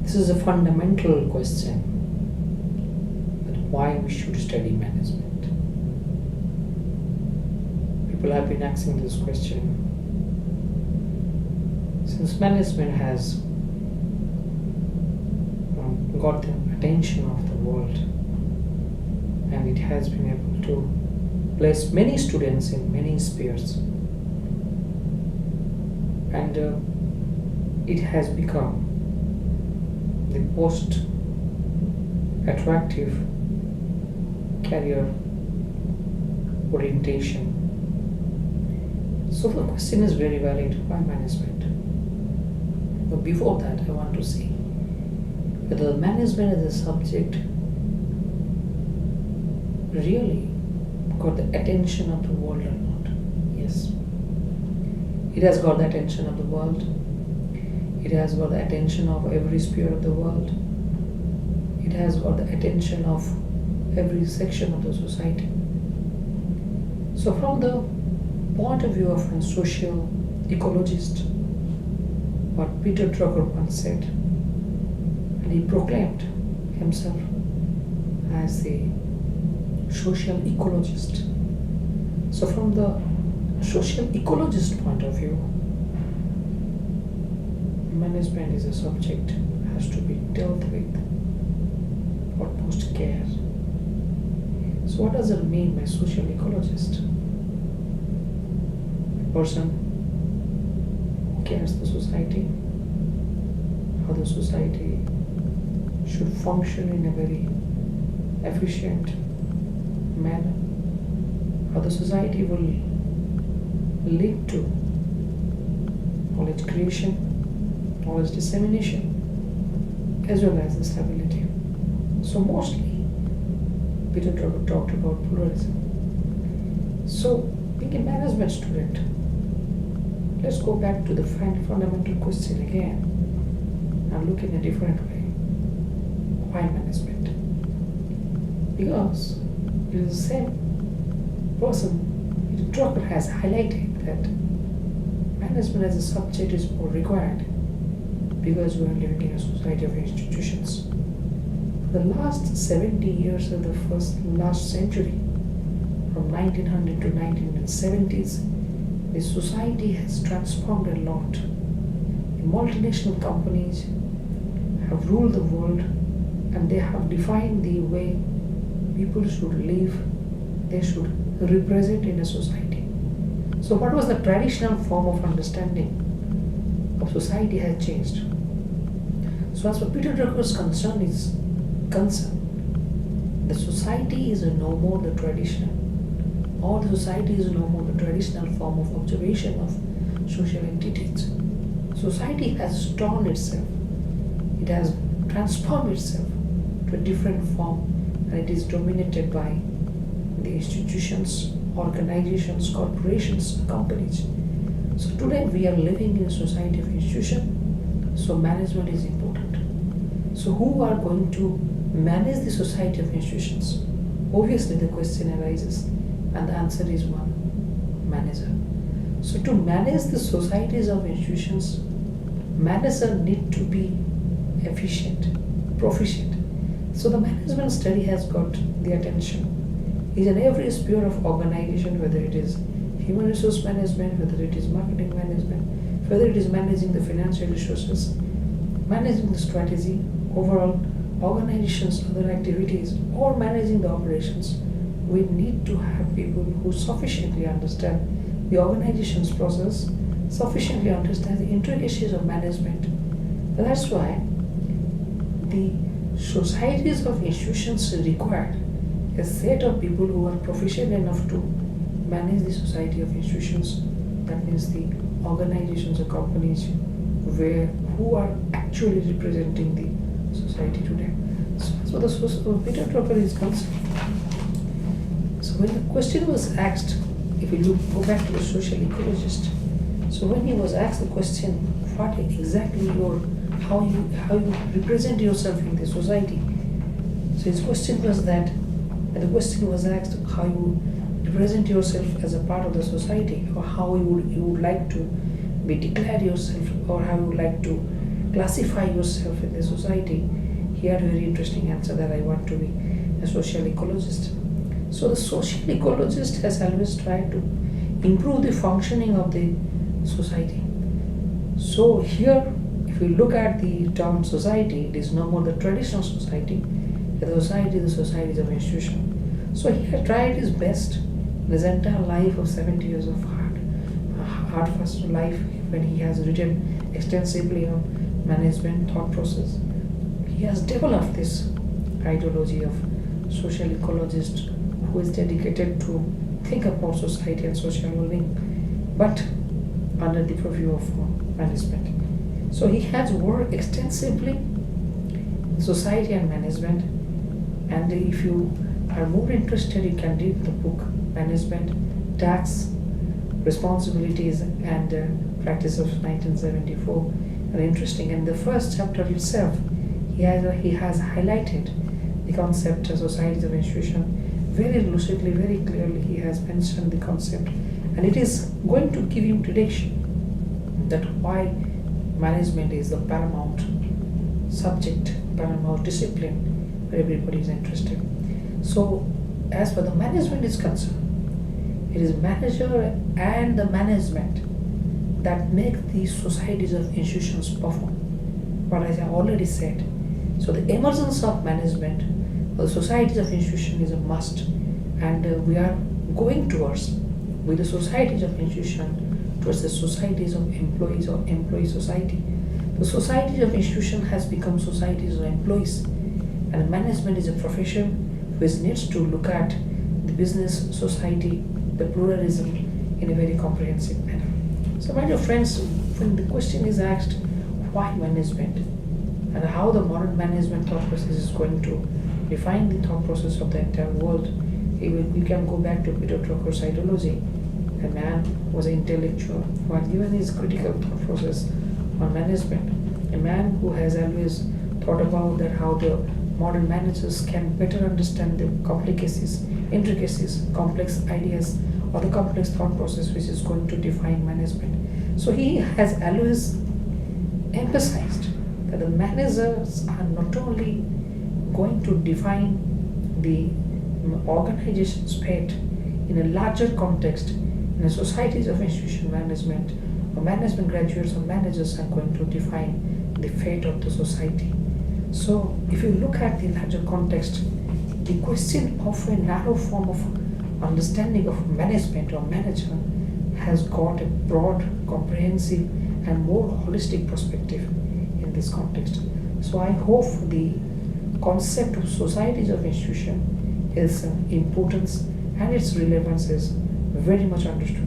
This is a fundamental question, that why we should study management. People have been asking this question since management has got the attention of the world, and it has been able to place many students in many spheres, and it has become the most attractive career orientation. So the question is very valid, why management? But before that, I want to see whether management as a subject really got the attention of the world or not. Yes, it has got the attention of the world. It has got the attention of every sphere of the world. It has got the attention of every section of the society. So from the point of view of a social ecologist, what Peter Drucker once said, and he proclaimed himself as the social ecologist. So from the social ecologist point of view, management is a subject has to be dealt with utmost care. So what does it mean by social ecologist? A person who cares the society, how the society should function in a very efficient manner, how the society will lead to knowledge creation, knowledge dissemination, as well as the stability. So mostly, Peter Drucker talked about pluralism. So, being a management student, let's go back to the fundamental question again and look in a different way. Why management? Because it is the same person, Peter Drucker, has highlighted that management as a subject is more required because we are living in a society of institutions. For the last 70 years of the last century, from 1900 to 1970s, the society has transformed a lot. The multinational companies have ruled the world, and they have defined the way people should live, they should represent in a society. So what was the traditional form of understanding of society has changed. So as for Peter Drucker's concern, the society is no more the traditional, or the society is no more the traditional form of observation of social entities. Society has torn itself, it has transformed itself to a different form, and it is dominated by the institutions, organizations, corporations, companies. So today we are living in a society of institution, so management is important. So who are going to manage the society of institutions? Obviously the question arises, and the answer is one: manager. So to manage the societies of institutions, manager need to be efficient, proficient. So the management study has got the attention. Is in every sphere of organization, whether it is human resource management, whether it is marketing management, whether it is managing the financial resources, managing the strategy, overall organization's other activities, or managing the operations. We need to have people who sufficiently understand the organization's process, sufficiently understand the intricacies of management. And that's why the societies of institutions require a set of people who are proficient enough to manage the society of institutions. That means the organizations or companies who are actually representing the society today. So the Peter Drucker is concerned. So when the question was asked, if you go back to the social ecologist, so when he was asked the question, what exactly how you represent yourself in the society, so his question was that, and the question was asked how you represent yourself as a part of the society, or how you would like to be declared yourself, or how you would like to classify yourself in the society, he had a very interesting answer that I want to be a social ecologist. So the social ecologist has always tried to improve the functioning of the society. So here, if you look at the term society, it is no more the traditional society. The society is of institution. So he had tried his best in his entire life of 70 years of hard fast life, when he has written extensively on management thought process. He has developed this ideology of social ecologist who is dedicated to think about society and social well-being, but under the purview of management. So he has worked extensively in society and management, and if you are more interested, you can read the book Management, Tax, Responsibilities and Practice of 1974. And interesting, in the first chapter itself, he has highlighted the concept of societies of institution very lucidly, very clearly. He has mentioned the concept, and it is going to give you direction that why management is the paramount subject, paramount discipline where everybody is interested. So, as far the management is concerned, it is manager and the management that make these societies of institutions perform. What I have already said. So the emergence of management, the societies of institution is a must, and we are going towards, with the societies of institution, towards the societies of employees or employee society. The societies of institution has become societies of employees, and management is a profession which needs to look at the business, society, the pluralism in a very comprehensive manner. So my dear friends, when the question is asked, why management? And how the modern management thought process is going to define the thought process of the entire world, we can go back to Peter Drucker's ideology. A man who was an intellectual who had given his critical thought process on management. A man who has always thought about that how the modern managers can better understand the complicacies, intricacies, complex ideas, or the complex thought process which is going to define management. So he has always emphasized that the managers are not only going to define the organization's fate in a larger context, in a societies of institution management, or management graduates or managers are going to define the fate of the society. So if you look at the larger context, the question of a narrow form of understanding of management or manager has got a broad, comprehensive and more holistic perspective in this context. So I hope the concept of societies of institution, its importance and its relevance is very much understood.